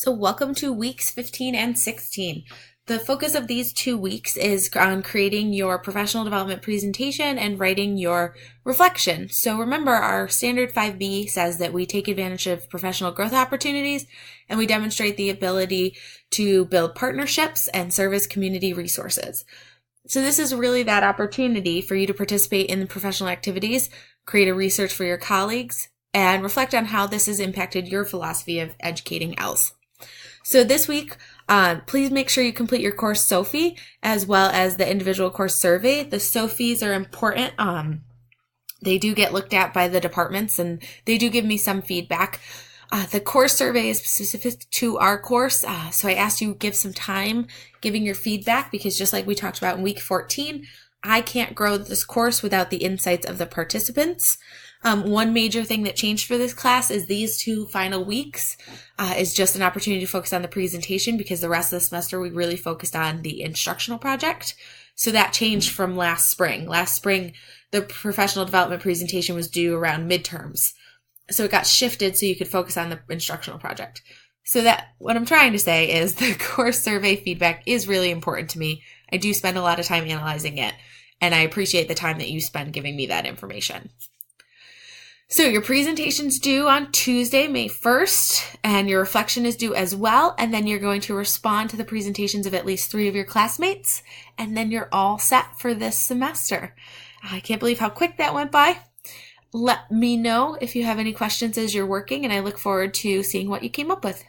So welcome to weeks 15 and 16. The focus of these 2 weeks is on creating your professional development presentation and writing your reflection. So remember, our standard 5B says that we take advantage of professional growth opportunities and we demonstrate the ability to build partnerships and serve as community resources. So this is really that opportunity for you to participate in the professional activities, create a research for your colleagues, and reflect on how this has impacted your philosophy of educating else. So this week, please make sure you complete your course SOFI as well as the individual course survey. The SOFIs are important. They do get looked at by the departments and they do give me some feedback. The course survey is specific to our course, so I asked you to give some time giving your feedback because just like we talked about in week 14, I can't grow this course without the insights of the participants. One major thing that changed for this class is these 2 final weeks is just an opportunity to focus on the presentation because the rest of the semester we really focused on the instructional project. So that changed from last spring. Last spring, the professional development presentation was due around midterms. So it got shifted so you could focus on the instructional project. So that what I'm trying to say is the course survey feedback is really important to me. I do spend a lot of time analyzing it, and I appreciate the time that you spend giving me that information. So your presentation's due on Tuesday, May 1st, and your reflection is due as well. And then you're going to respond to the presentations of at least 3 of your classmates, and then you're all set for this semester. I can't believe how quick that went by. Let me know if you have any questions as you're working, and I look forward to seeing what you came up with.